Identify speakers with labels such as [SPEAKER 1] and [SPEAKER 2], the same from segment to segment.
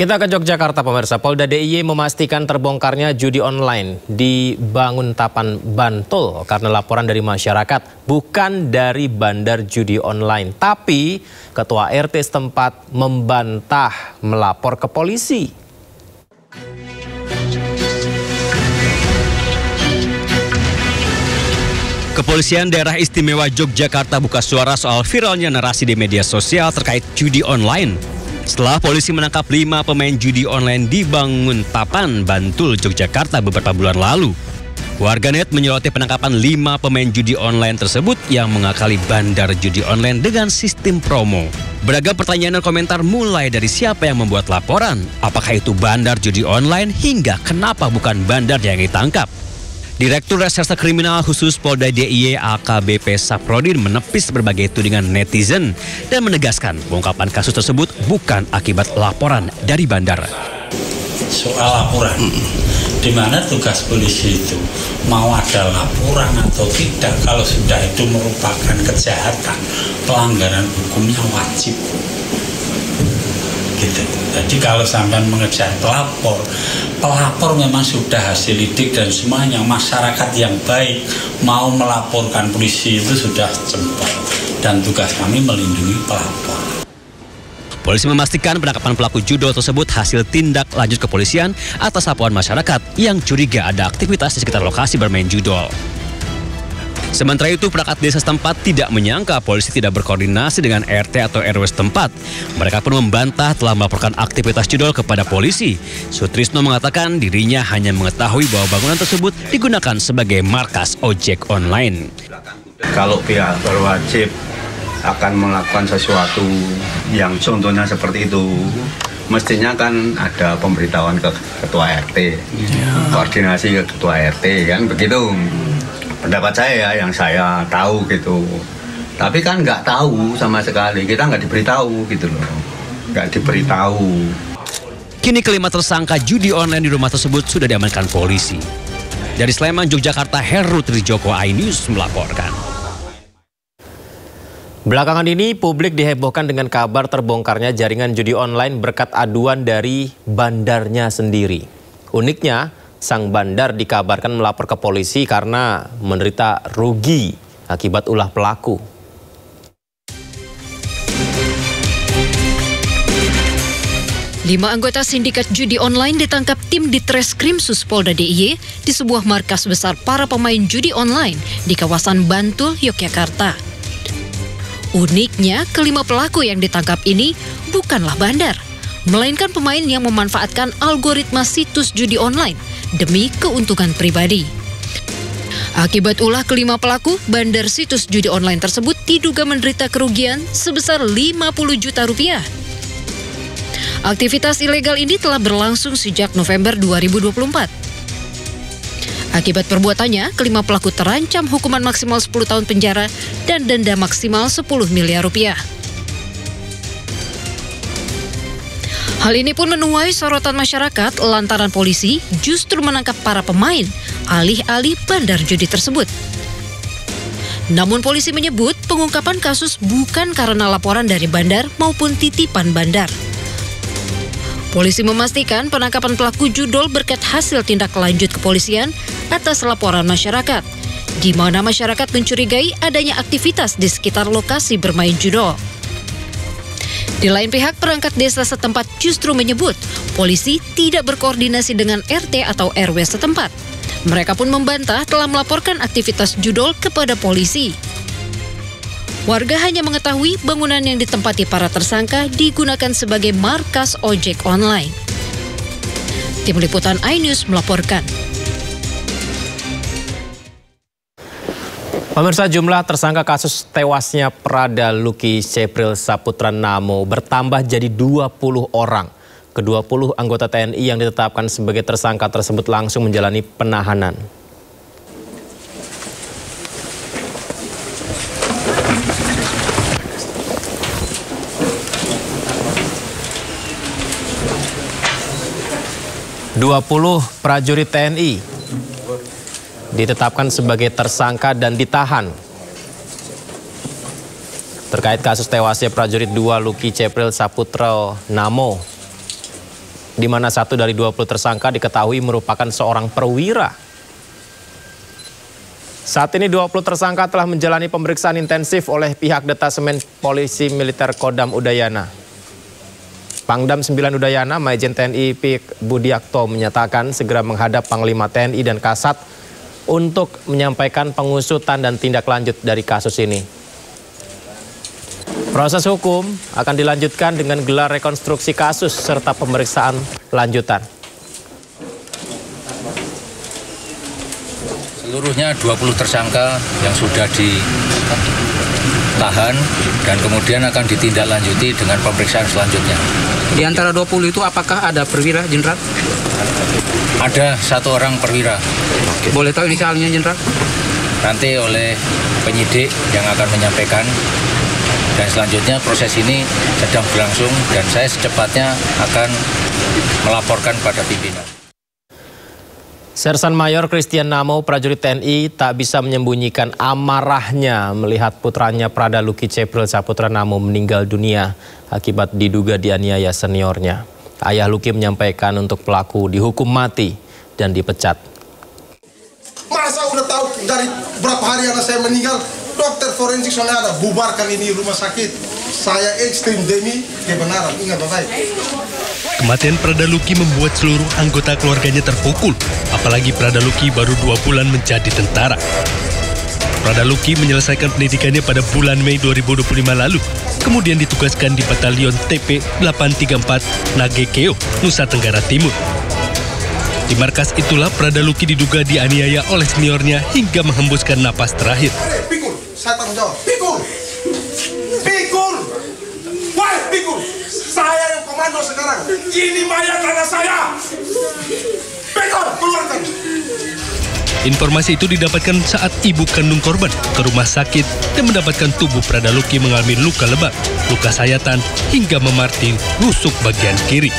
[SPEAKER 1] Kita ke Yogyakarta, pemirsa. Polda DIY memastikan terbongkarnya judi online di Banguntapan, Bantul karena laporan dari masyarakat, bukan dari bandar judi online. Tapi Ketua RT setempat membantah melapor ke polisi.
[SPEAKER 2] Kepolisian Daerah Istimewa Yogyakarta buka suara soal viralnya narasi di media sosial terkait judi online. Setelah polisi menangkap 5 pemain judi online di Banguntapan, Bantul, Yogyakarta beberapa bulan lalu. Warganet menyoroti penangkapan 5 pemain judi online tersebut yang mengakali bandar judi online dengan sistem promo. Beragam pertanyaan dan komentar mulai dari siapa yang membuat laporan, apakah itu bandar judi online, hingga kenapa bukan bandar yang ditangkap. Direktur Reserse Kriminal Khusus Polda DIY AKBP Saprodin menepis berbagai tudingan netizen dan menegaskan pengungkapan kasus tersebut bukan akibat laporan dari bandar.
[SPEAKER 3] Soal laporan, di mana tugas polisi itu mau ada laporan atau tidak, kalau sudah itu merupakan kejahatan, pelanggaran hukumnya wajib. Gitu. Jadi kalau sampai mengejar pelapor memang sudah hasil lidik dan semuanya masyarakat yang baik mau melaporkan polisi itu sudah jempol, dan tugas kami melindungi pelapor.
[SPEAKER 2] Polisi memastikan penangkapan pelaku judol tersebut hasil tindak lanjut kepolisian atas laporan masyarakat yang curiga ada aktivitas di sekitar lokasi bermain judol. Sementara itu, perangkat desa setempat tidak menyangka polisi tidak berkoordinasi dengan RT atau RW setempat. Mereka pun membantah telah melaporkan aktivitas judol kepada polisi. Sutrisno mengatakan dirinya hanya mengetahui bahwa bangunan tersebut digunakan sebagai markas ojek online.
[SPEAKER 4] Kalau pihak berwajib akan melakukan sesuatu yang contohnya seperti itu, mestinya kan ada pemberitahuan ke ketua RT, koordinasi ke ketua RT, kan begitu. Pendapat saya yang saya tahu gitu, tapi kan nggak tahu sama sekali, kita nggak diberitahu gitu loh, nggak diberitahu.
[SPEAKER 2] Kini kelima tersangka judi online di rumah tersebut sudah diamankan polisi. Dari Sleman, Yogyakarta, Heru Trijoko, iNews melaporkan.
[SPEAKER 1] Belakangan ini publik dihebohkan dengan kabar terbongkarnya jaringan judi online berkat aduan dari bandarnya sendiri. Uniknya, sang bandar dikabarkan melapor ke polisi karena menderita rugi akibat ulah pelaku.
[SPEAKER 5] Lima anggota sindikat judi online ditangkap tim Ditreskrimsus Polda DIY di sebuah markas besar para pemain judi online di kawasan Bantul, Yogyakarta. Uniknya, kelima pelaku yang ditangkap ini bukanlah bandar, melainkan pemain yang memanfaatkan algoritma situs judi online demi keuntungan pribadi. Akibat ulah kelima pelaku, bandar situs judi online tersebut diduga menderita kerugian sebesar 50 juta rupiah. Aktivitas ilegal ini telah berlangsung sejak November 2024. Akibat perbuatannya, kelima pelaku terancam hukuman maksimal 10 tahun penjara dan denda maksimal 10 miliar rupiah. Hal ini pun menuai sorotan masyarakat lantaran polisi justru menangkap para pemain alih-alih bandar judi tersebut. Namun polisi menyebut pengungkapan kasus bukan karena laporan dari bandar maupun titipan bandar. Polisi memastikan penangkapan pelaku judol berkat hasil tindak lanjut kepolisian atas laporan masyarakat, di mana masyarakat mencurigai adanya aktivitas di sekitar lokasi bermain judol. Di lain pihak, perangkat desa setempat justru menyebut polisi tidak berkoordinasi dengan RT atau RW setempat. Mereka pun membantah telah melaporkan aktivitas judol kepada polisi. Warga hanya mengetahui bangunan yang ditempati para tersangka digunakan sebagai markas ojek online. Tim Liputan iNews melaporkan.
[SPEAKER 1] Pemirsa, jumlah tersangka kasus tewasnya Prada Lucky Cepril Saputra Namo bertambah jadi 20 orang. Ke-20 anggota TNI yang ditetapkan sebagai tersangka tersebut langsung menjalani penahanan. Prajurit TNI ditetapkan sebagai tersangka dan ditahan terkait kasus tewasnya prajurit 2 Lucky Cepril Saputra Namo. di mana 1 dari 20 tersangka diketahui merupakan seorang perwira. Saat ini 20 tersangka telah menjalani pemeriksaan intensif oleh pihak Detasemen Polisi Militer Kodam Udayana. Pangdam 9 Udayana, Majen TNI Pik Budiakto menyatakan segera menghadap Panglima TNI dan Kasat untuk menyampaikan pengusutan dan tindak lanjut dari kasus ini. Proses hukum akan dilanjutkan dengan gelar rekonstruksi kasus serta pemeriksaan lanjutan.
[SPEAKER 6] Seluruhnya 20 tersangka yang sudah ditahan dan kemudian akan ditindaklanjuti dengan pemeriksaan selanjutnya.
[SPEAKER 7] Di antara 20 itu apakah ada perwira, Jenderal?
[SPEAKER 6] Ada 1 orang perwira.
[SPEAKER 7] Boleh tahu inisialnya, Jenderal?
[SPEAKER 6] Nanti oleh penyidik yang akan menyampaikan. Dan selanjutnya proses ini sedang berlangsung dan saya secepatnya akan melaporkan pada pimpinan.
[SPEAKER 1] Sersan Mayor Christian Namo, prajurit TNI, tak bisa menyembunyikan amarahnya melihat putranya Prada Luki Cepril Saputra Namo meninggal dunia akibat diduga dianiaya seniornya. Ayah Luki menyampaikan untuk pelaku dihukum mati dan dipecat.
[SPEAKER 8] Masa udah tahu dari berapa hari anak saya meninggal, dokter forensik soalnya ada, bubarkan ini rumah sakit. Saya ekstrim demi kebenaran, ingat baik.
[SPEAKER 9] Kematian Prada Luki membuat seluruh anggota keluarganya terpukul, apalagi Prada Luki baru 2 bulan menjadi tentara. Prada Luki menyelesaikan pendidikannya pada bulan Mei 2025 lalu, kemudian ditugaskan di Batalion TP 834 Nagekeo, Nusa Tenggara Timur. Di markas itulah Prada Luki diduga dianiaya oleh seniornya hingga menghembuskan napas terakhir.
[SPEAKER 8] Pikul, saya tanggung jawab. Pikul! Pikul! Wah, Pikul! Saya yang komando sekarang. Ini mayat anak saya! Pikul, keluarkan!
[SPEAKER 9] Informasi itu didapatkan saat ibu kandung korban ke rumah sakit dan mendapatkan tubuh Prada Luki mengalami luka lebam, luka sayatan, hingga memarting rusuk bagian kiri.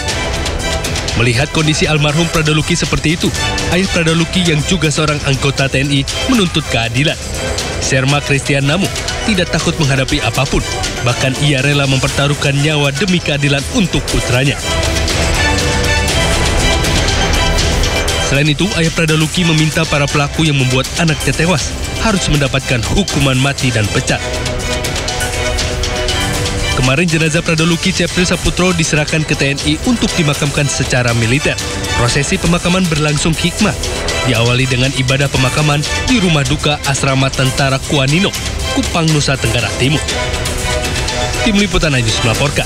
[SPEAKER 9] Melihat kondisi almarhum Prada Luki seperti itu, ayah Prada Luki yang juga seorang anggota TNI menuntut keadilan. Serma Christian Namo tidak takut menghadapi apapun, bahkan ia rela mempertaruhkan nyawa demi keadilan untuk putranya. Selain itu, ayah Prada Luki meminta para pelaku yang membuat anaknya tewas harus mendapatkan hukuman mati dan pecat. Kemarin jenazah Prada Luki Cepril Saputra diserahkan ke TNI untuk dimakamkan secara militer. Prosesi pemakaman berlangsung hikmat, diawali dengan ibadah pemakaman di rumah duka Asrama Tentara Kuanino, Kupang, Nusa Tenggara Timur. Tim Liputan News melaporkan.